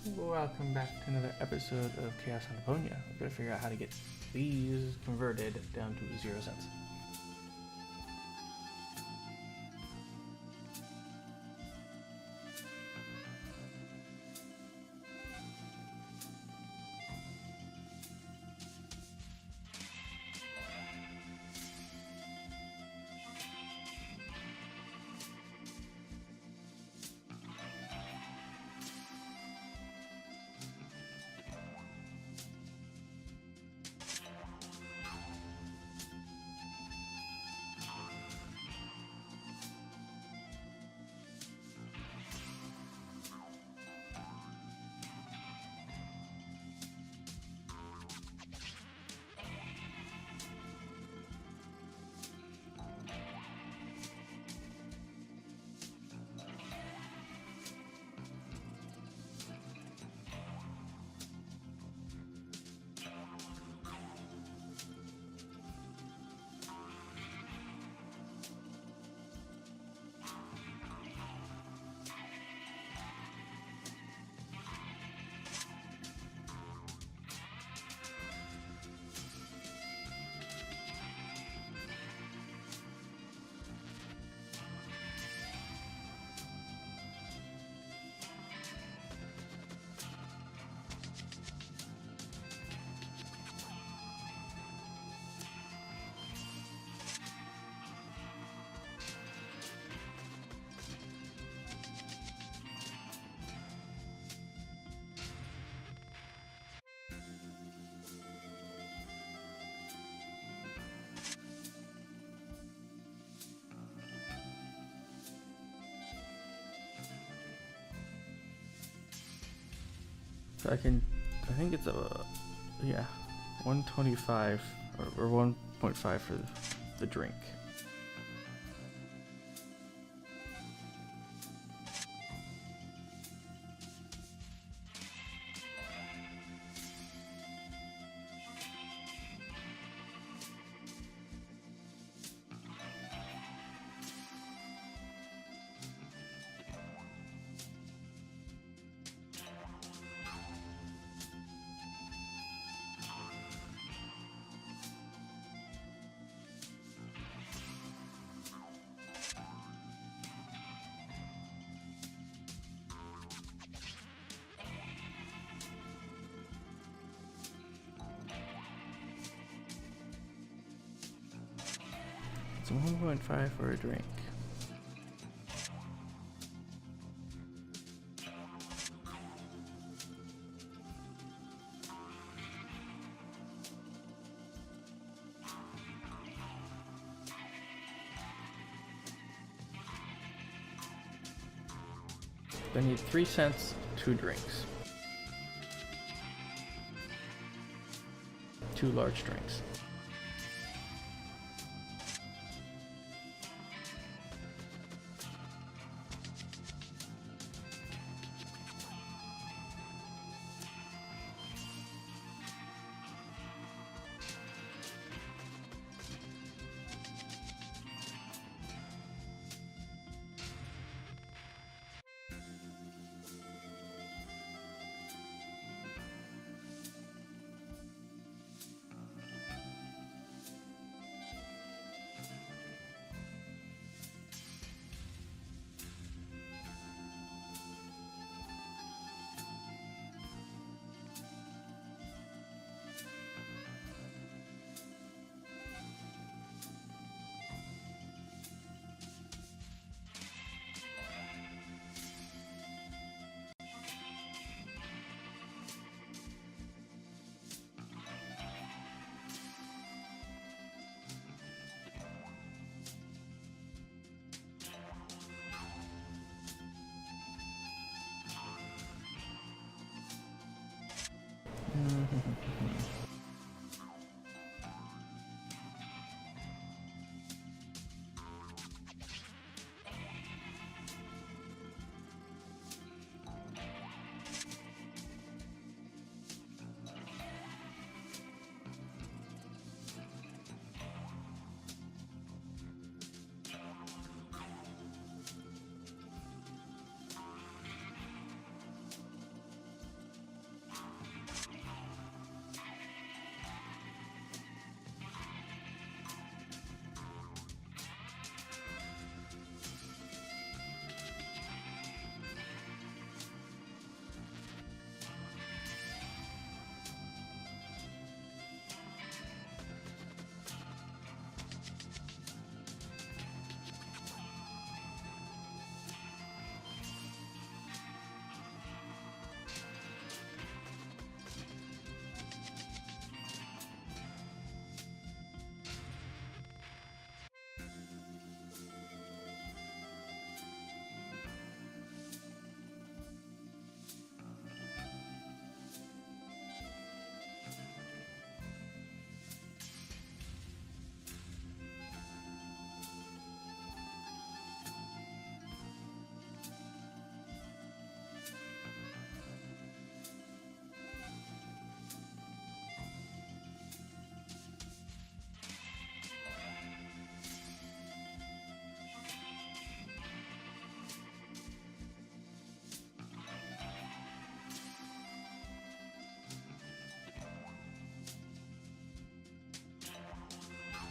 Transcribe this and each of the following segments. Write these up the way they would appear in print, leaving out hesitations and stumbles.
Welcome back to another episode of Chaos on Deponia. We're going to figure out how to get these converted down to 0 cents. So I think it's 125 or 1.5 for the drink. It's 1.5 for a drink. I need 3 cents, 2 drinks. 2 large drinks.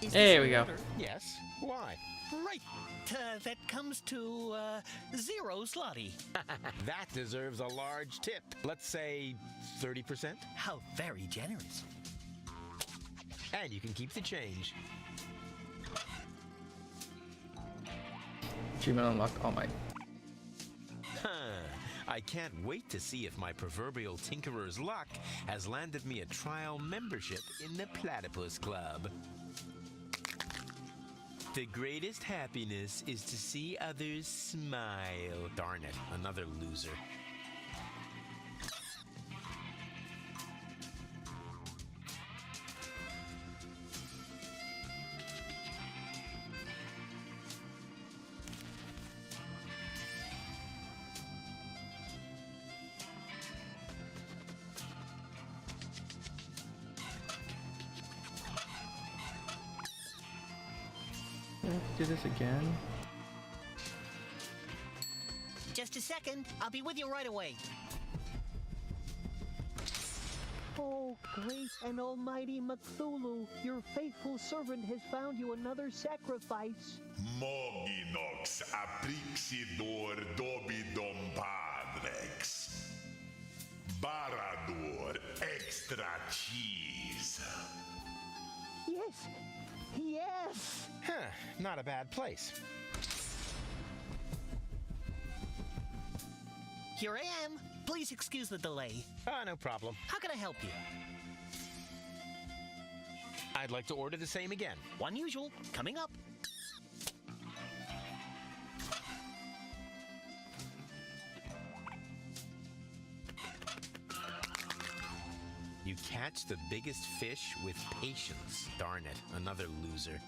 Is There this we go. order? Yes. Why? Right. That comes to, 0 zloty. That deserves a large tip. Let's say 30%. How very generous. And you can keep the change. Achievement unlocked. All mine. Huh. I can't wait to see if my proverbial tinkerer's luck has landed me a trial membership in the Platypus Club. The greatest happiness is to see others smile. Darn it, another loser. Do this again. Just a second. I'll be with you right away. Oh, great and almighty Cthulhu, your faithful servant has found you another sacrifice. Moginox aprixidor dobidom padrex. Barador extra cheese. Yes, yes! Huh, not a bad place. Here I am. Please excuse the delay. No problem. How can I help you? I'd like to order the same again. One usual. Coming up. You catch the biggest fish with patience. Darn it, another loser.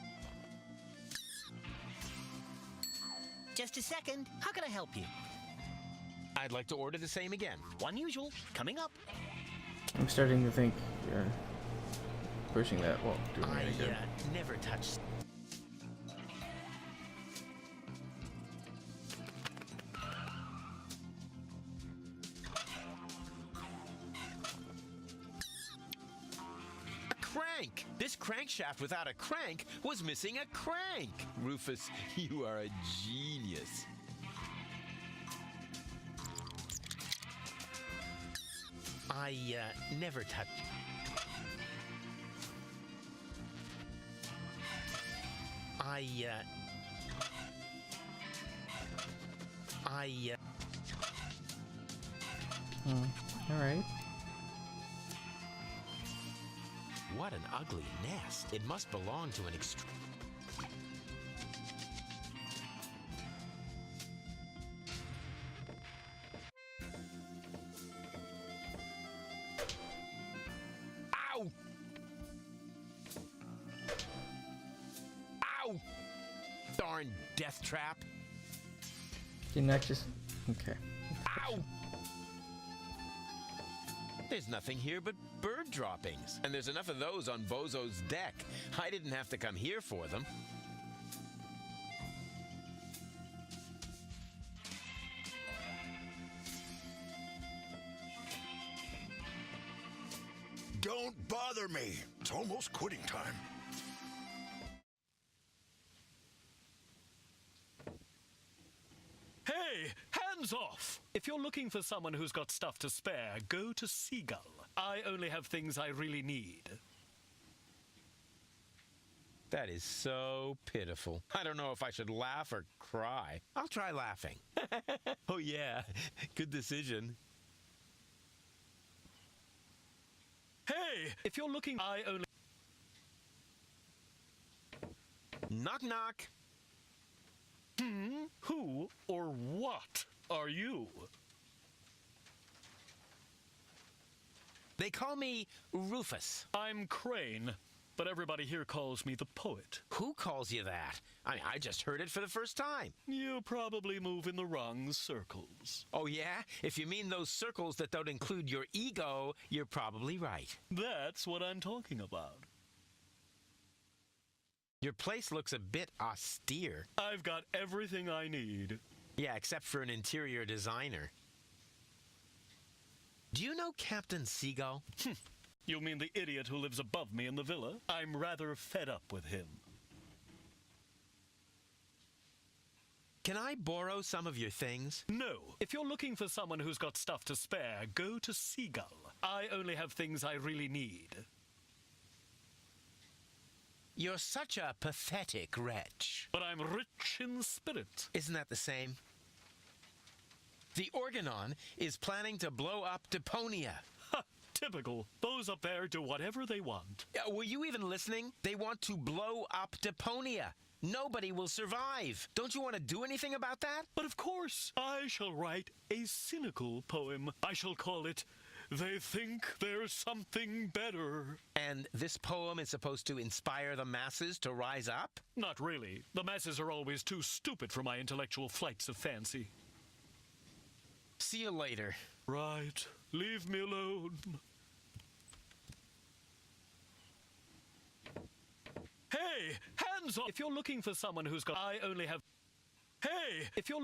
Just a second. How can I help you? I'd like to order the same again. One usual. Coming up. I'm starting to think you're pushing that. Well, doing I any good. never touched. A crank! This crankshaft without a crank was missing a crank! Rufus, you are a genius. I never touched. All right. What an ugly nest. It must belong to an extreme. Ow! Ow! Darn death trap. Didn't I just... Okay. Ow! There's nothing here but bird droppings. And there's enough of those on Bozo's deck. I didn't have to come here for them. Don't bother me. It's almost quitting time. Hey, hands off! If you're looking for someone who's got stuff to spare, go to Seagull. I only have things I really need. That is so pitiful. I don't know if I should laugh or cry. I'll try laughing. Oh yeah, good decision. Hey, if you're looking, I only... Knock knock. Who or what are you? They call me Rufus. I'm Crane, but everybody here calls me the poet. Who calls you that? I just heard it for the first time. You probably move in the wrong circles. Oh yeah? If you mean those circles that don't include your ego, you're probably right. That's what I'm talking about. Your place looks a bit austere. I've got everything I need. Yeah, except for an interior designer. Do you know Captain Seagull? You mean the idiot who lives above me in the villa? I'm rather fed up with him. can I borrow some of your things? No. If you're looking for someone who's got stuff to spare, go to Seagull. I only have things I really need. You're such a pathetic wretch. But I'm rich in spirit. Isn't that the same? The Organon is planning to blow up Deponia. Ha! Typical. Those up there do whatever they want. Were you even listening? They want to blow up Deponia. Nobody will survive. Don't you want to do anything about that? But of course, I shall write a cynical poem. I shall call it, "They Think There's Something Better." And this poem is supposed to inspire the masses to rise up? Not really. The masses are always too stupid for my intellectual flights of fancy. See you later. Right. Leave me alone. Hey! Hands off! If you're looking for someone who's got... I only have... Hey! If you're...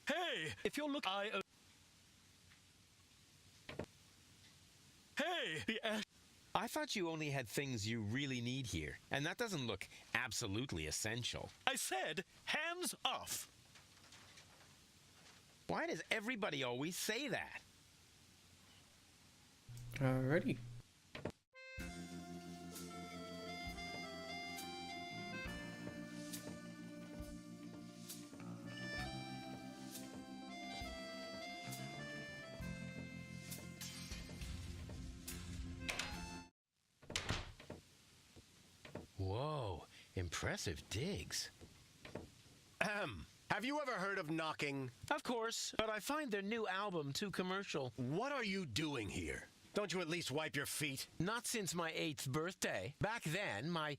Hey! If you're looking... Hey! The ash... I thought you only had things you really need here, and that doesn't look absolutely essential. I said, hands off! Why does everybody always say that? Alrighty. Whoa, impressive digs. Have you ever heard of knocking? Of course, but I find their new album too commercial. What are you doing here? Don't you at least wipe your feet? Not since my 8th birthday. Back then, my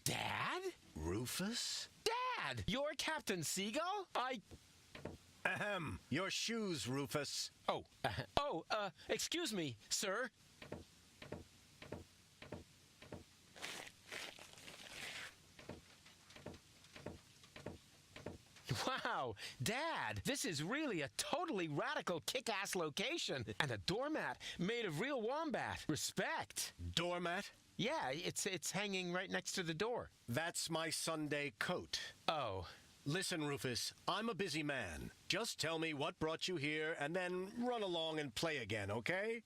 dad? Rufus? Dad! You're Captain Seagull? Your shoes, Rufus. Excuse me, sir. Wow, Dad, this is really a totally radical kick-ass location. And a doormat made of real wombat. Respect. Doormat? Yeah, it's hanging right next to the door. That's my Sunday coat. Oh. Listen, Rufus, I'm a busy man. Just tell me what brought you here and then run along and play again, okay?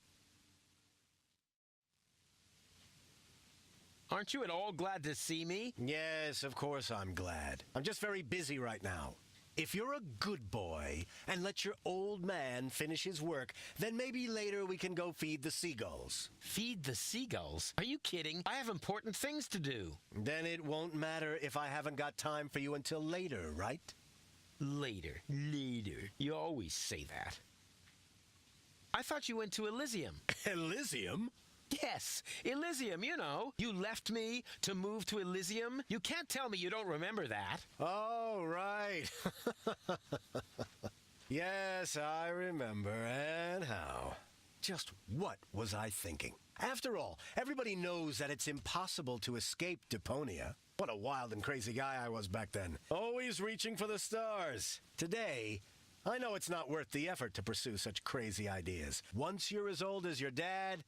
Aren't you at all glad to see me? Yes, of course I'm glad. I'm just very busy right now. If you're a good boy and let your old man finish his work, then maybe later we can go feed the seagulls. Feed the seagulls? Are you kidding? I have important things to do. Then it won't matter if I haven't got time for you until later, right? Later. You always say that. I thought you went to Elysium. Elysium? Yes, Elysium, you know. You left me to move to Elysium. You can't tell me you don't remember that. Oh, right. Yes, I remember. And how? Just what was I thinking? After all, everybody knows that it's impossible to escape Deponia. What a wild and crazy guy I was back then. Always reaching for the stars. Today, I know it's not worth the effort to pursue such crazy ideas. Once you're as old as your dad,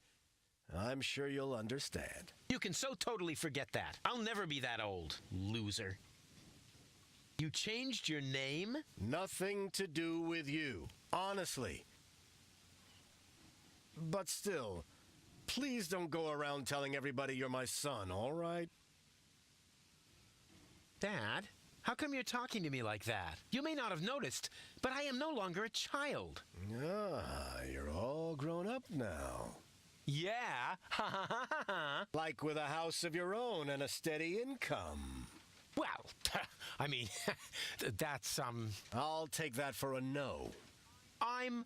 I'm sure you'll understand. You can so totally forget that. I'll never be that old, loser. You changed your name? Nothing to do with you, honestly. But still, please don't go around telling everybody you're my son, all right? Dad, how come you're talking to me like that? You may not have noticed, but I am no longer a child. Ah, you're all grown up now. Yeah, ha ha ha ha. Like with a house of your own and a steady income. Well, I mean, that's, I'll take that for a no. I'm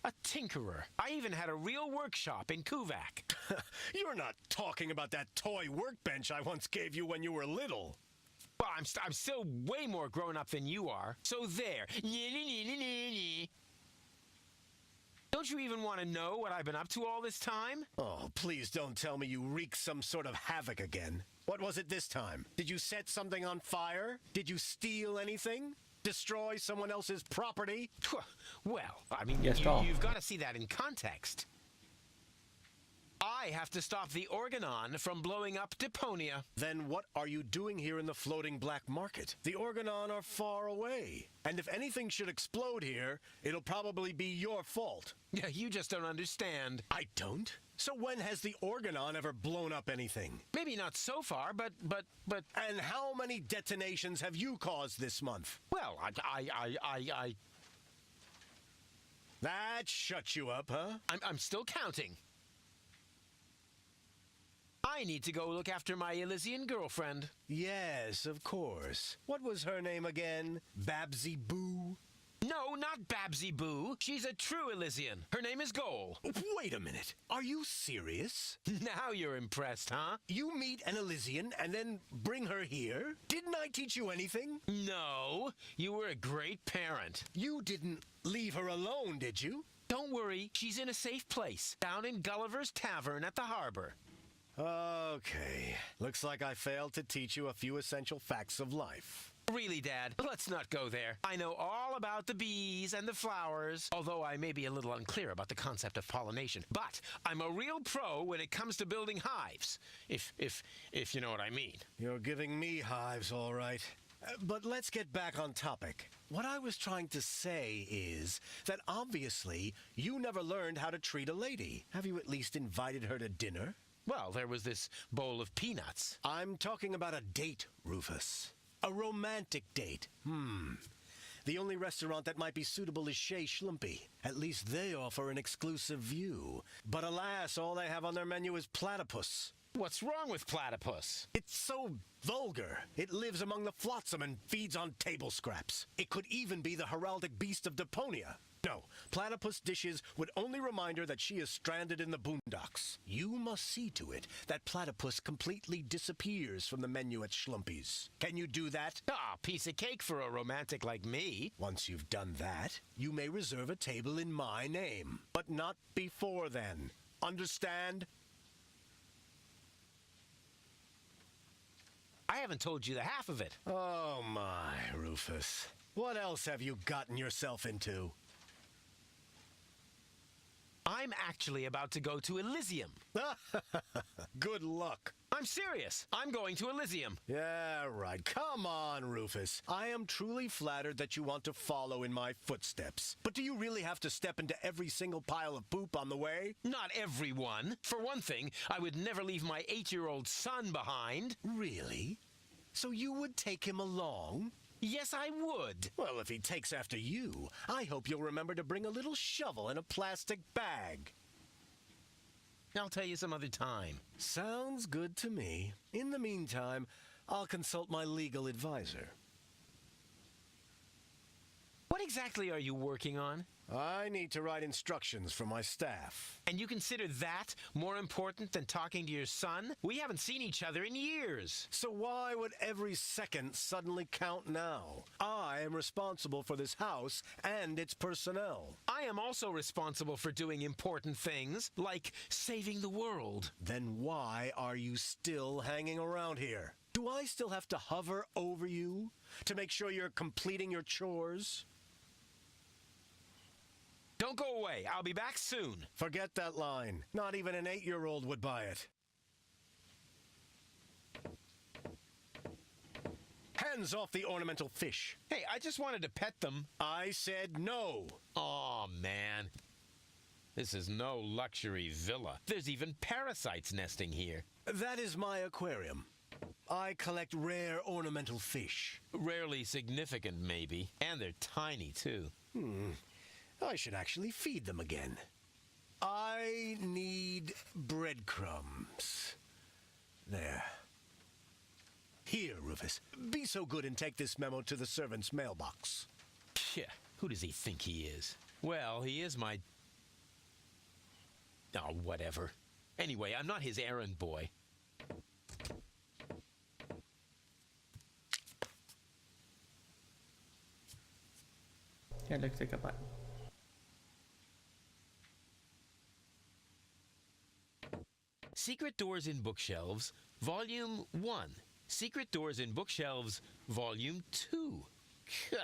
a tinkerer. I even had a real workshop in Kuvak. You're not talking about that toy workbench I once gave you when you were little. Well, I'm still way more grown up than you are. So there. Don't you even want to know what I've been up to all this time? Oh, please don't tell me you wreaked some sort of havoc again. What was it this time? Did you set something on fire? Did you steal anything? Destroy someone else's property? Well, I mean, Yes, doll. you've got to see that in context. I have to stop the Organon from blowing up Deponia. Then what are you doing here in the floating black market? The Organon are far away. And if anything should explode here, it'll probably be your fault. Yeah, you just don't understand. I don't? So when has the Organon ever blown up anything? Maybe not so far, but... And how many detonations have you caused this month? Well, I... That shuts you up, huh? I'm still counting. I need to go look after my Elysian girlfriend. Yes, of course. What was her name again? Babsy Boo? No, not Babsy Boo. She's a true Elysian. Her name is Goal. Wait a minute. Are you serious? Now you're impressed, huh? You meet an Elysian and then bring her here? Didn't I teach you anything? No, you were a great parent. You didn't leave her alone, did you? Don't worry, she's in a safe place, down in Gulliver's Tavern at the harbor. Okay. Looks like I failed to teach you a few essential facts of life. Really, Dad, let's not go there. I know all about the bees and the flowers, although I may be a little unclear about the concept of pollination. But I'm a real pro when it comes to building hives, if you know what I mean. You're giving me hives, all right. But let's get back on topic. What I was trying to say is that obviously you never learned how to treat a lady. Have you at least invited her to dinner? Well, there was this bowl of peanuts. I'm talking about a date, Rufus. A romantic date. The only restaurant that might be suitable is Chez Schlumpy. At least they offer an exclusive view. But alas, all they have on their menu is platypus. What's wrong with platypus? It's so vulgar. It lives among the flotsam and feeds on table scraps. It could even be the heraldic beast of Deponia. No, platypus dishes would only remind her that she is stranded in the boondocks. You must see to it that platypus completely disappears from the menu at Schlumpy's. Can you do that? Ah, piece of cake for a romantic like me. Once you've done that, you may reserve a table in my name. But not before then. Understand? I haven't told you the half of it. Oh my, Rufus. What else have you gotten yourself into? I'm actually about to go to Elysium. Good luck. I'm serious. I'm going to Elysium. Yeah, right. Come on, Rufus. I am truly flattered that you want to follow in my footsteps. But do you really have to step into every single pile of poop on the way? Not everyone. For one thing, I would never leave my 8-year-old son behind. Really? So you would take him along? Yes, I would. Well, if he takes after you, I hope you'll remember to bring a little shovel in a plastic bag. I'll tell you some other time. Sounds good to me. In the meantime, I'll consult my legal advisor. What exactly are you working on? I need to write instructions for my staff. And you consider that more important than talking to your son? We haven't seen each other in years. So why would every second suddenly count now? I am responsible for this house and its personnel. I am also responsible for doing important things, like saving the world. Then why are you still hanging around here? Do I still have to hover over you to make sure you're completing your chores? Don't go away. I'll be back soon. Forget that line. Not even an 8-year-old would buy it. Hands off the ornamental fish. Hey, I just wanted to pet them. I said no. Aw, man. This is no luxury villa. There's even parasites nesting here. That is my aquarium. I collect rare ornamental fish. Rarely significant, maybe. And they're tiny, too. I should actually feed them again. I need breadcrumbs. There. Here, Rufus. Be so good and take this memo to the servant's mailbox. Yeah, who does he think he is? Well, he is my... Oh, whatever. Anyway, I'm not his errand boy. Yeah, let's take a bite. Secret Doors in Bookshelves, Volume 1. Secret Doors in Bookshelves, Volume 2. Gah,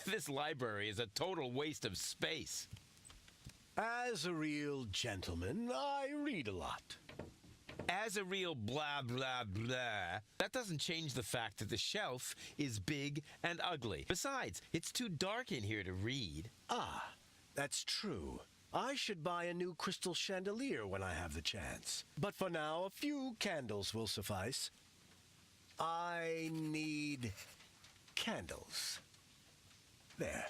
this library is a total waste of space. As a real gentleman, I read a lot. As a real blah blah blah, that doesn't change the fact that the shelf is big and ugly. Besides, it's too dark in here to read. Ah, that's true. I should buy a new crystal chandelier when I have the chance. But for now, a few candles will suffice. I need candles. There.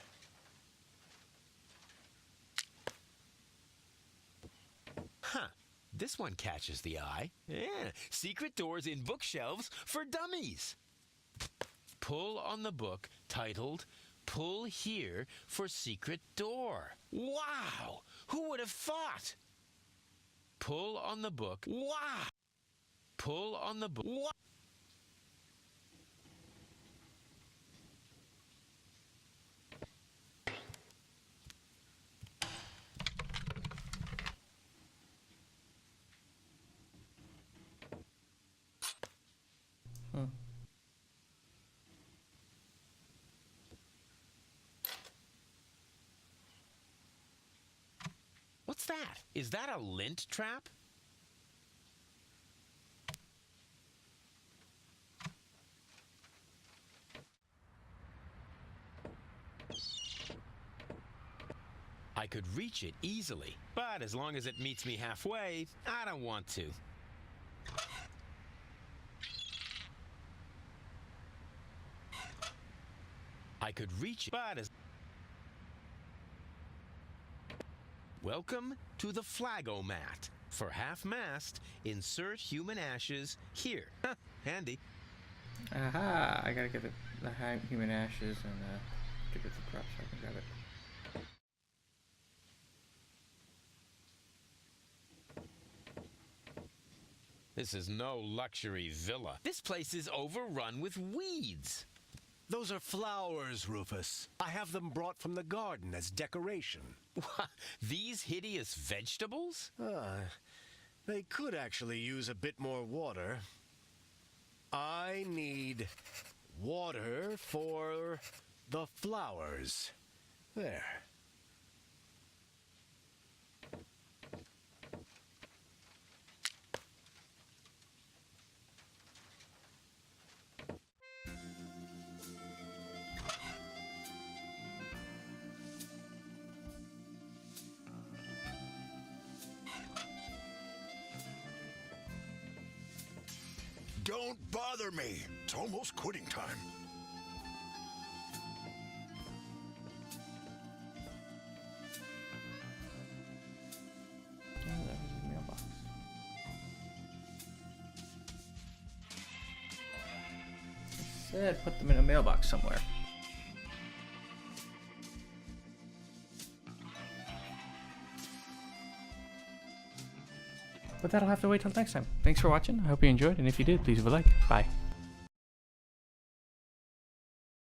Huh. This one catches the eye. Yeah. Secret doors in bookshelves for dummies. Pull on the book titled Pull Here for Secret Door. Wow! Who would have thought? Pull on the book. Wow! Pull on the book. Wow! What's that? Is that a lint trap? I could reach it easily, but as long as it meets me halfway, I don't want to. I could reach it, but as... Welcome to the flagomat. For half-mast, insert human ashes here. Handy. Aha! I gotta get the human ashes and to get the prop so I can grab it. This is no luxury villa. This place is overrun with weeds. Those are flowers, Rufus. I have them brought from the garden as decoration. What? These hideous vegetables? They could actually use a bit more water. I need water for the flowers. There. Don't bother me. It's almost quitting time. Oh, that was his mailbox. It said put them in a mailbox somewhere. But that'll have to wait till next time. Thanks for watching. I hope you enjoyed, and if you did, please leave a like. Bye.